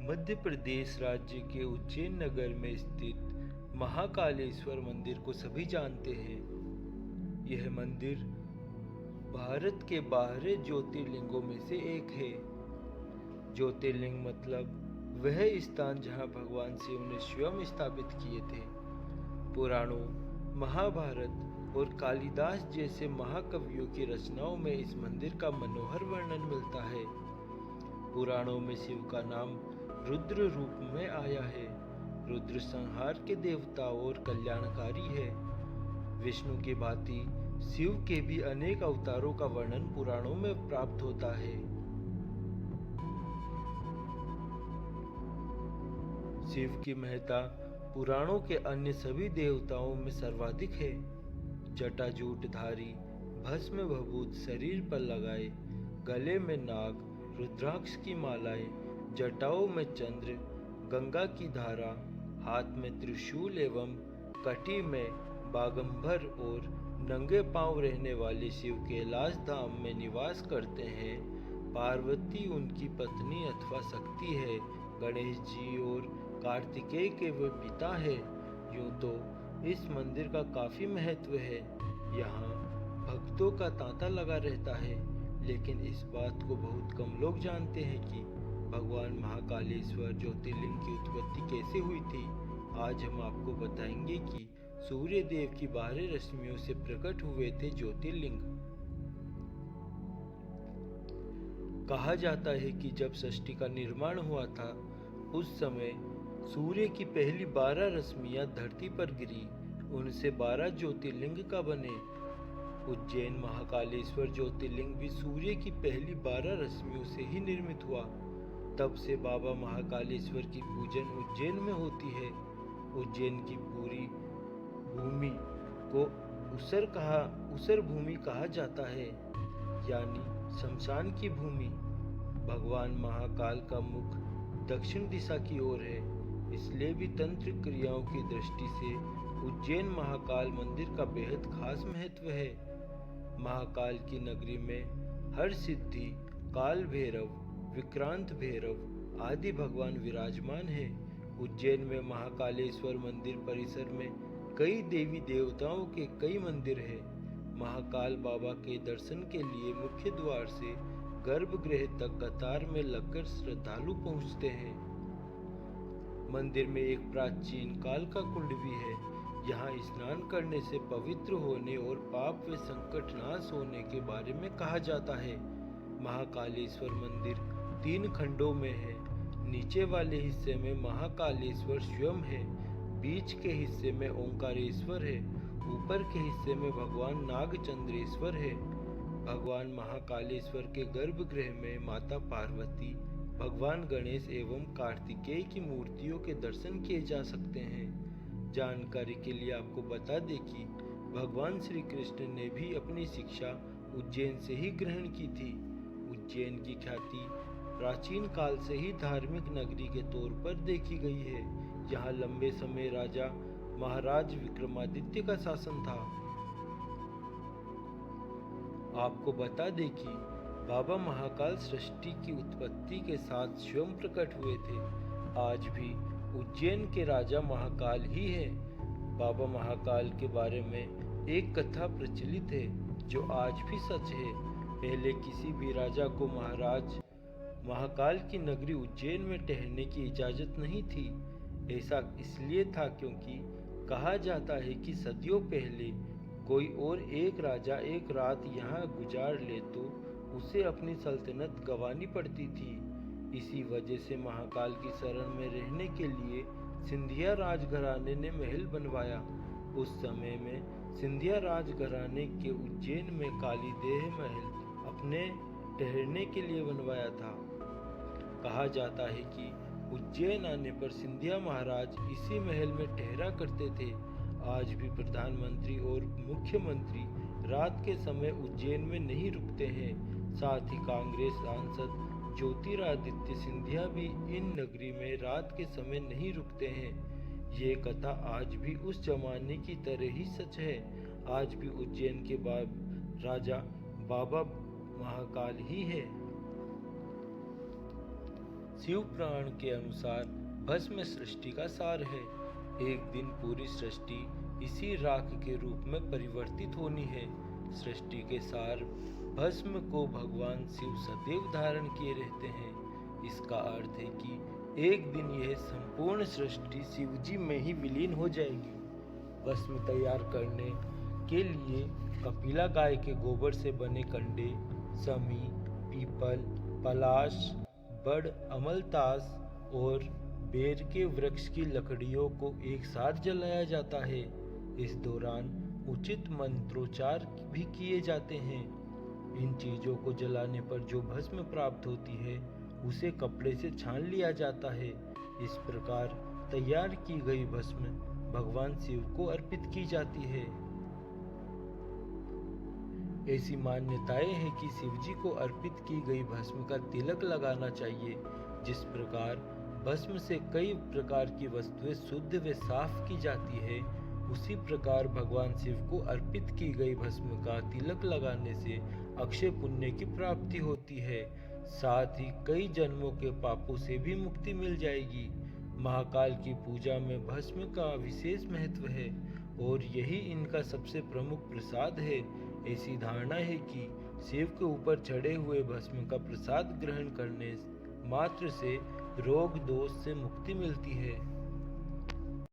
मध्य प्रदेश राज्य के उज्जैन नगर में स्थित महाकालेश्वर मंदिर को सभी जानते हैं। यह मंदिर भारत के 12 ज्योतिर्लिंगों में से एक है। ज्योतिर्लिंग मतलब वह स्थान जहां भगवान शिव ने स्वयं स्थापित किए थे। पुराणों, महाभारत और कालिदास जैसे महाकवियों की रचनाओं में इस मंदिर का मनोहर वर्णन मिलता है। पुराणों में शिव का नाम रुद्र रूप में आया है। रुद्र संहार के देवता और कल्याणकारी है। विष्णु की भांति शिव के भी अनेक अवतारों का वर्णन पुराणों में प्राप्त होता है। शिव की महत्ता पुराणों के अन्य सभी देवताओं में सर्वाधिक है। जटाजूटधारी, भस्म भभूत शरीर पर लगाए, गले में नाग, रुद्राक्ष की मालाएं, जटाओं में चंद्र, गंगा की धारा, हाथ में त्रिशूल एवं कटी में बागंबर और नंगे पांव रहने वाले शिव कैलाश धाम में निवास करते हैं। पार्वती उनकी पत्नी अथवा शक्ति है। गणेश जी और कार्तिकेय के वे पिता है। यूं तो इस मंदिर का काफी महत्व है। यहाँ भक्तों का तांता लगा रहता है, लेकिन इस बात को बहुत कम लोग जानते हैं कि भगवान महाकालेश्वर ज्योतिर्लिंग की उत्पत्ति कैसे हुई थी। आज हम आपको बताएंगे कि सूर्य देव की 12 रश्मियों से प्रकट हुए थे ज्योतिर्लिंग। कहा जाता है कि जब सृष्टि का निर्माण हुआ था, उस समय सूर्य की पहली 12 रश्मियां धरती पर गिरी। उनसे 12 ज्योतिर्लिंग का बने। उज्जैन महाकालेश्वर ज्योतिर्लिंग भी सूर्य की पहली 12 रश्मियों से ही निर्मित हुआ। तब से बाबा महाकालेश्वर की पूजन उज्जैन में होती है। उज्जैन की पूरी भूमि को उसर भूमि कहा जाता है, यानी शमशान की भूमि। भगवान महाकाल का मुख दक्षिण दिशा की ओर है, इसलिए भी तंत्र क्रियाओं की दृष्टि से उज्जैन महाकाल मंदिर का बेहद खास महत्व है। महाकाल की नगरी में हर सिद्धि, काल भैरव, विक्रांत भैरव आदि भगवान विराजमान है। उज्जैन में महाकालेश्वर मंदिर परिसर में कई देवी देवताओं के कई मंदिर हैं। महाकाल बाबा के दर्शन के लिए मुख्य द्वार से गर्भगृह तक कतार में लगकर श्रद्धालु पहुंचते हैं। मंदिर में एक प्राचीन काल का कुंड भी है। यहाँ स्नान करने से पवित्र होने और पाप व संकट नाश होने के बारे में कहा जाता है। महाकालेश्वर मंदिर 3 खंडों में है। नीचे वाले हिस्से में महाकालेश्वर स्वयं है, बीच के हिस्से में ओंकारेश्वर है, ऊपर के हिस्से में भगवान नागचंद्रेश्वर है। भगवान महाकालेश्वर के गर्भगृह में माता पार्वती, भगवान गणेश एवं कार्तिकेय की मूर्तियों के दर्शन किए जा सकते हैं। जानकारी के लिए आपको बता दें कि भगवान श्री कृष्ण ने भी अपनी शिक्षा उज्जैन से ही ग्रहण की थी। उज्जैन की ख्याति प्राचीन काल से ही धार्मिक नगरी के तौर पर देखी गई है। यहाँ लंबे समय राजा महाराज विक्रमादित्य का शासन था। आपको बता दें कि बाबा महाकाल सृष्टि की उत्पत्ति के साथ स्वयं प्रकट हुए थे। आज भी उज्जैन के राजा महाकाल ही है। बाबा महाकाल के बारे में एक कथा प्रचलित है जो आज भी सच है। पहले किसी भी राजा को महाराज महाकाल की नगरी उज्जैन में ठहरने की इजाजत नहीं थी। ऐसा इसलिए था क्योंकि कहा जाता है कि सदियों पहले कोई और एक राजा एक रात यहाँ गुजार ले तो उसे अपनी सल्तनत गंवानी पड़ती थी। इसी वजह से महाकाल की शरण में रहने के लिए सिंधिया राजघराने ने महल बनवाया। उस समय में सिंधिया राजघराने के उज्जैन में कालीदेह महल अपने ठहरने के लिए बनवाया था। कहा जाता है कि उज्जैन आने पर सिंधिया महाराज इसी महल में ठहरा करते थे। आज भी प्रधानमंत्री और मुख्यमंत्री रात के समय उज्जैन में नहीं रुकते हैं। साथ ही कांग्रेस सांसद ज्योतिरादित्य सिंधिया भी इन नगरी में रात के समय नहीं रुकते हैं। ये कथा आज भी उस जमाने की तरह ही सच है। आज भी उज्जैन के राजा बाबा महाकाल ही है। शिव पुराण के अनुसार भस्म सृष्टि का सार है। एक दिन पूरी सृष्टि इसी राख के रूप में परिवर्तित होनी है। सृष्टि के सार भस्म को भगवान शिव सदैव धारण किए रहते हैं। इसका अर्थ है कि एक दिन यह संपूर्ण सृष्टि शिवजी में ही विलीन हो जाएगी। भस्म तैयार करने के लिए कपिला गाय के गोबर से बने कंडे, समी, पीपल, पलाश, बड़, अमलतास और बेर के वृक्ष की लकड़ियों को एक साथ जलाया जाता है। इस दौरान उचित मंत्रोच्चार भी किए जाते हैं। इन चीजों को जलाने पर जो भस्म प्राप्त होती है उसे कपड़े से छान लिया जाता है। इस प्रकार तैयार की गई भस्म भगवान शिव को अर्पित की जाती है। ऐसी मान्यताएं हैं कि शिवजी को अर्पित की गई भस्म का तिलक लगाना चाहिए। जिस प्रकार भस्म से कई प्रकार की वस्तुएं शुद्ध व साफ की जाती है, उसी प्रकार भगवान शिव को अर्पित की गई भस्म का तिलक लगाने से अक्षय पुण्य की प्राप्ति होती है। साथ ही कई जन्मों के पापों से भी मुक्ति मिल जाएगी। महाकाल की पूजा में भस्म का विशेष महत्व है और यही इनका सबसे प्रमुख प्रसाद है। ऐसी धारणा है कि शिव के ऊपर चढ़े हुए भस्म का प्रसाद ग्रहण करने मात्र से रोग दोष से मुक्ति मिलती है।